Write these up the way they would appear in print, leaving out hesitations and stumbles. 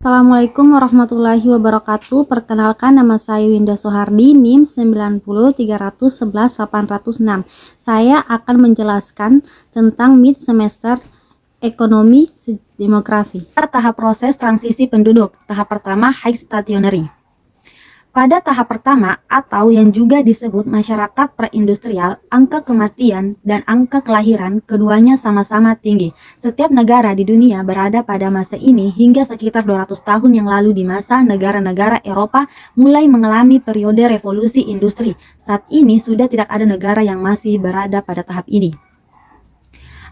Assalamualaikum warahmatullahi wabarakatuh. Perkenalkan, nama saya Winda Sohardi, NIM 90311-806. Saya akan menjelaskan tentang mid semester ekonomi demografi. Tahap proses transisi penduduk. Tahap pertama, high stationary. Pada tahap pertama, atau yang juga disebut masyarakat preindustrial, angka kematian dan angka kelahiran keduanya sama-sama tinggi. Setiap negara di dunia berada pada masa ini hingga sekitar 200 tahun yang lalu di masa negara-negara Eropa mulai mengalami periode revolusi industri. Saat ini sudah tidak ada negara yang masih berada pada tahap ini.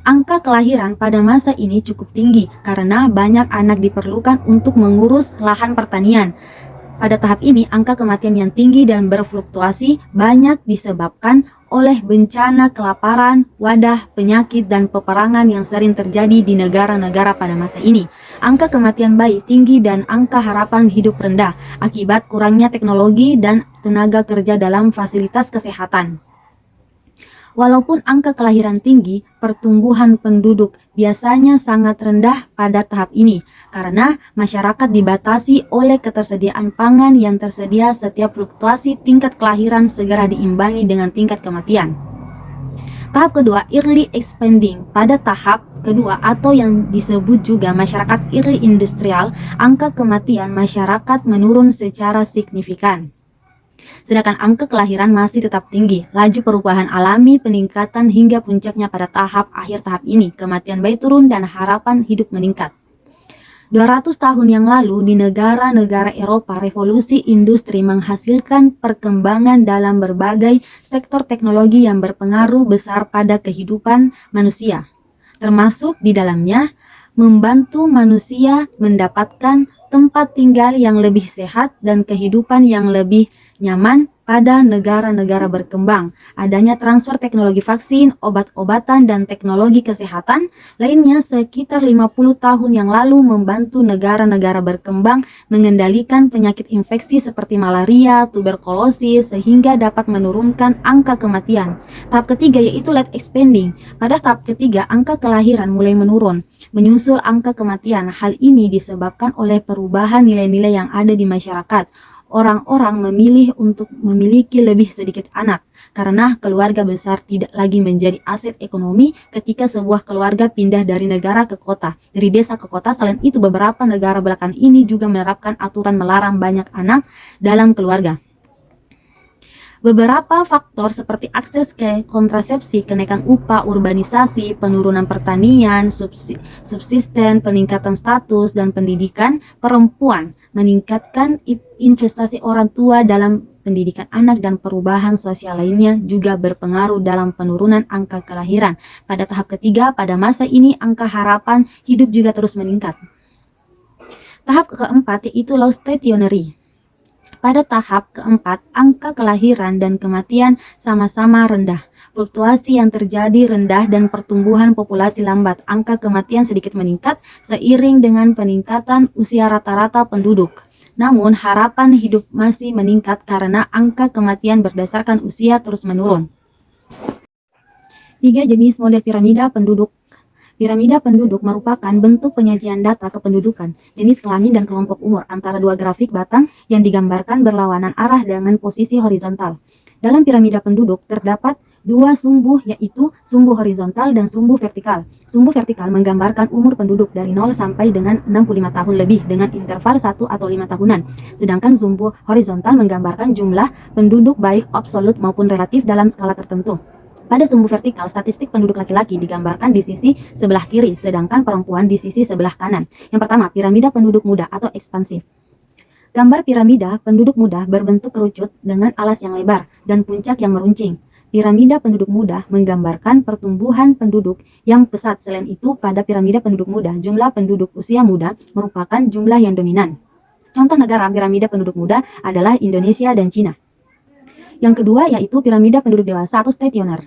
Angka kelahiran pada masa ini cukup tinggi karena banyak anak diperlukan untuk mengurus lahan pertanian. Pada tahap ini, angka kematian yang tinggi dan berfluktuasi banyak disebabkan oleh bencana kelaparan, wadah, penyakit, dan peperangan yang sering terjadi di negara-negara pada masa ini. Angka kematian bayi tinggi dan angka harapan hidup rendah akibat kurangnya teknologi dan tenaga kerja dalam fasilitas kesehatan. Walaupun angka kelahiran tinggi, pertumbuhan penduduk biasanya sangat rendah pada tahap ini karena masyarakat dibatasi oleh ketersediaan pangan yang tersedia. Setiap fluktuasi tingkat kelahiran segera diimbangi dengan tingkat kematian. Tahap kedua, early expanding. Pada tahap kedua atau yang disebut juga masyarakat early industrial, angka kematian masyarakat menurun secara signifikan. Sedangkan angka kelahiran masih tetap tinggi. Laju perubahan alami peningkatan hingga puncaknya pada akhir tahap ini. Kematian bayi turun dan harapan hidup meningkat. 200 tahun yang lalu di negara-negara Eropa, revolusi industri menghasilkan perkembangan dalam berbagai sektor teknologi yang berpengaruh besar pada kehidupan manusia. Termasuk di dalamnya membantu manusia mendapatkan tempat tinggal yang lebih sehat dan kehidupan yang lebih nyaman pada negara-negara berkembang. Adanya transfer teknologi vaksin, obat-obatan, dan teknologi kesehatan lainnya sekitar 50 tahun yang lalu membantu negara-negara berkembang mengendalikan penyakit infeksi seperti malaria, tuberkulosis, sehingga dapat menurunkan angka kematian. Tahap ketiga yaitu late expanding. Pada tahap ketiga, angka kelahiran mulai menurun, menyusul angka kematian. Hal ini disebabkan oleh perubahan nilai-nilai yang ada di masyarakat. Orang-orang memilih untuk memiliki lebih sedikit anak karena keluarga besar tidak lagi menjadi aset ekonomi ketika sebuah keluarga pindah dari negara ke kota, dari desa ke kota. Selain itu, beberapa negara belakangan ini juga menerapkan aturan melarang banyak anak dalam keluarga. Beberapa faktor seperti akses ke kontrasepsi, kenaikan upah, urbanisasi, penurunan pertanian, subsisten, peningkatan status dan pendidikan perempuan, meningkatkan investasi orang tua dalam pendidikan anak, dan perubahan sosial lainnya juga berpengaruh dalam penurunan angka kelahiran. Pada tahap ketiga, pada masa ini angka harapan hidup juga terus meningkat. Tahap keempat yaitu low stationary. Pada tahap keempat, angka kelahiran dan kematian sama-sama rendah. Fluktuasi yang terjadi rendah dan pertumbuhan populasi lambat. Angka kematian sedikit meningkat seiring dengan peningkatan usia rata-rata penduduk. Namun, harapan hidup masih meningkat karena angka kematian berdasarkan usia terus menurun. 3 jenis model piramida penduduk. Piramida penduduk merupakan bentuk penyajian data kependudukan, jenis kelamin dan kelompok umur antara dua grafik batang yang digambarkan berlawanan arah dengan posisi horizontal. Dalam piramida penduduk terdapat dua sumbu, yaitu sumbu horizontal dan sumbu vertikal. Sumbu vertikal menggambarkan umur penduduk dari 0 sampai dengan 65 tahun lebih dengan interval 1 atau 5 tahunan. Sedangkan sumbu horizontal menggambarkan jumlah penduduk baik absolut maupun relatif dalam skala tertentu. Pada sumbu vertikal, statistik penduduk laki-laki digambarkan di sisi sebelah kiri, sedangkan perempuan di sisi sebelah kanan. Yang pertama, piramida penduduk muda atau ekspansif. Gambar piramida penduduk muda berbentuk kerucut dengan alas yang lebar dan puncak yang meruncing. Piramida penduduk muda menggambarkan pertumbuhan penduduk yang pesat. Selain itu, pada piramida penduduk muda, jumlah penduduk usia muda merupakan jumlah yang dominan. Contoh negara piramida penduduk muda adalah Indonesia dan Cina. Yang kedua yaitu piramida penduduk dewasa atau stationer.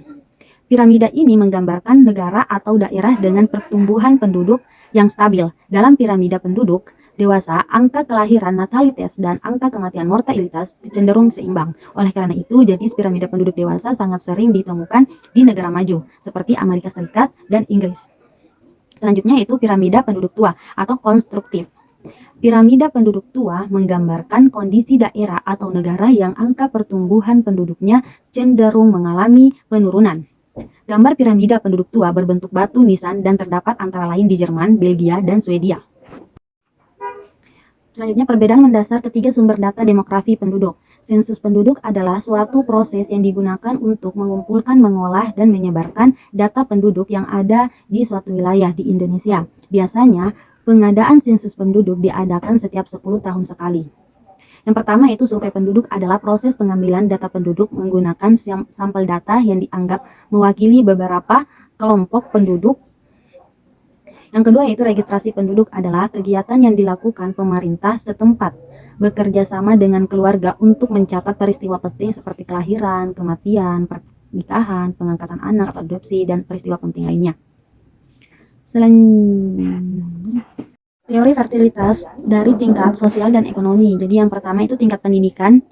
Piramida ini menggambarkan negara atau daerah dengan pertumbuhan penduduk yang stabil. Dalam piramida penduduk dewasa, angka kelahiran natalitas dan angka kematian mortalitas cenderung seimbang. Oleh karena itu, jenis piramida penduduk dewasa sangat sering ditemukan di negara maju, seperti Amerika Serikat dan Inggris. Selanjutnya yaitu piramida penduduk tua atau konstruktif. Piramida penduduk tua menggambarkan kondisi daerah atau negara yang angka pertumbuhan penduduknya cenderung mengalami penurunan. Gambar piramida penduduk tua berbentuk batu nisan dan terdapat antara lain di Jerman, Belgia, dan Swedia. Selanjutnya, perbedaan mendasar ketiga sumber data demografi penduduk. Sensus penduduk adalah suatu proses yang digunakan untuk mengumpulkan, mengolah, dan menyebarkan data penduduk yang ada di suatu wilayah di Indonesia. Biasanya, pengadaan sensus penduduk diadakan setiap 10 tahun sekali. Yang pertama itu survei penduduk adalah proses pengambilan data penduduk menggunakan sampel data yang dianggap mewakili beberapa kelompok penduduk. Yang kedua yaitu registrasi penduduk adalah kegiatan yang dilakukan pemerintah setempat bekerja sama dengan keluarga untuk mencatat peristiwa penting seperti kelahiran, kematian, pernikahan, pengangkatan anak atau adopsi, dan peristiwa penting lainnya. Teori fertilitas dari tingkat sosial dan ekonomi. Jadi yang pertama itu tingkat pendidikan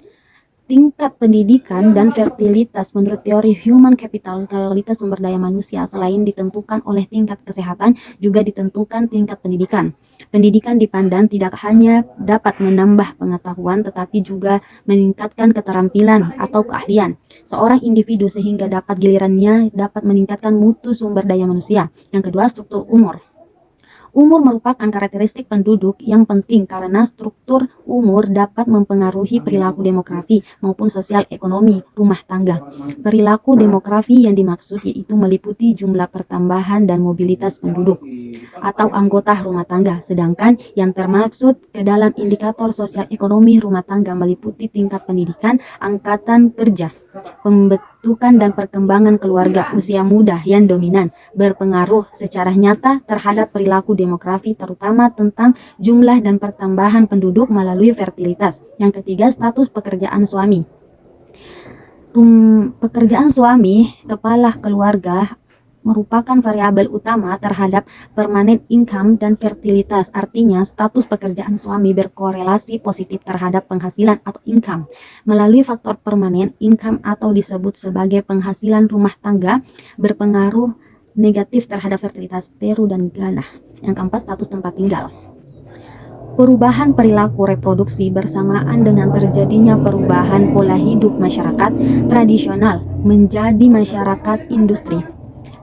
dan fertilitas menurut teori human capital, kualitas sumber daya manusia selain ditentukan oleh tingkat kesehatan juga ditentukan tingkat pendidikan. Pendidikan dipandang tidak hanya dapat menambah pengetahuan tetapi juga meningkatkan keterampilan atau keahlian seorang individu sehingga dapat gilirannya dapat meningkatkan mutu sumber daya manusia. Yang kedua, struktur umur. Umur merupakan karakteristik penduduk yang penting karena struktur umur dapat mempengaruhi perilaku demografi maupun sosial ekonomi rumah tangga. Perilaku demografi yang dimaksud yaitu meliputi jumlah pertambahan dan mobilitas penduduk atau anggota rumah tangga, sedangkan yang termaksud ke dalam indikator sosial ekonomi rumah tangga meliputi tingkat pendidikan, angkatan kerja, pembentukan dan perkembangan keluarga usia muda yang dominan berpengaruh secara nyata terhadap perilaku demografi terutama tentang jumlah dan pertambahan penduduk melalui fertilitas. Yang ketiga, status pekerjaan suami. Pekerjaan suami kepala keluarga merupakan variabel utama terhadap permanent income dan fertilitas. Artinya, status pekerjaan suami berkorelasi positif terhadap penghasilan atau income. Melalui faktor permanent income atau disebut sebagai penghasilan rumah tangga berpengaruh negatif terhadap fertilitas Peru dan Ghana. Yang keempat, status tempat tinggal. Perubahan perilaku reproduksi bersamaan dengan terjadinya perubahan pola hidup masyarakat tradisional menjadi masyarakat industri.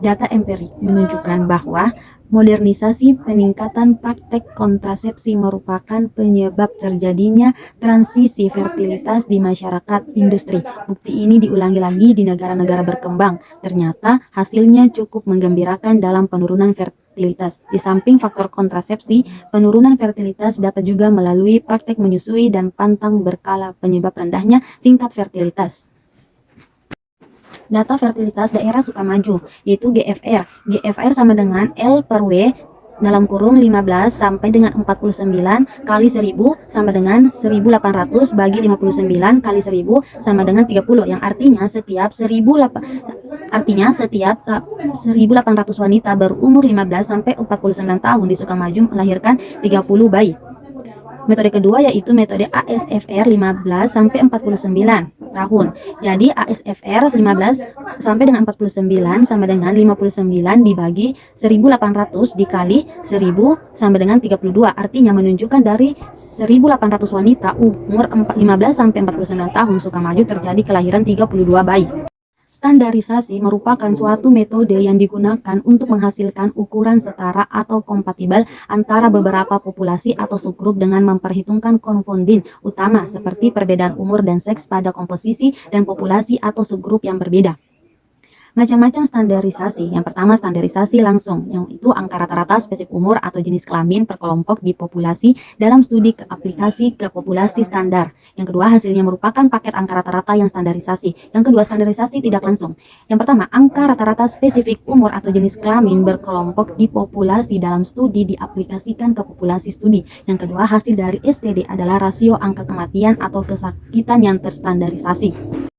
Data empirik menunjukkan bahwa modernisasi peningkatan praktek kontrasepsi merupakan penyebab terjadinya transisi fertilitas di masyarakat industri. Bukti ini diulangi lagi di negara-negara berkembang. Ternyata hasilnya cukup menggembirakan dalam penurunan fertilitas. Di samping faktor kontrasepsi, penurunan fertilitas dapat juga melalui praktek menyusui dan pantang berkala penyebab rendahnya tingkat fertilitas. Data fertilitas daerah Sukamaju, yaitu GFR. GFR sama dengan L per W dalam kurung 15 sampai dengan 49 kali 1000 sama dengan 1800 bagi 59 kali 1000 sama dengan 30, yang artinya setiap 1800 wanita berumur 15 sampai 49 tahun di Sukamaju melahirkan 30 bayi. Metode kedua yaitu metode ASFR 15 sampai 49 tahun. Jadi ASFR 15 sampai dengan 49 sama dengan 59 dibagi 1800 dikali 1000 sama dengan 32. Artinya menunjukkan dari 1800 wanita umur 15 sampai 49 tahun Sukamaju terjadi kelahiran 32 bayi. Standarisasi merupakan suatu metode yang digunakan untuk menghasilkan ukuran setara atau kompatibel antara beberapa populasi atau subgrup dengan memperhitungkan konfounding utama seperti perbedaan umur dan seks pada komposisi dan populasi atau subgrup yang berbeda. Macam-macam standarisasi. Yang pertama, standarisasi langsung, yang itu angka rata-rata spesifik umur atau jenis kelamin per kelompok di populasi dalam studi ke aplikasi ke populasi standar. Yang kedua, hasilnya merupakan paket angka rata-rata yang standarisasi. Yang kedua, standarisasi tidak langsung. Yang pertama, angka rata-rata spesifik umur atau jenis kelamin berkelompok di populasi dalam studi diaplikasikan ke populasi studi. Yang kedua, hasil dari STD adalah rasio angka kematian atau kesakitan yang terstandarisasi.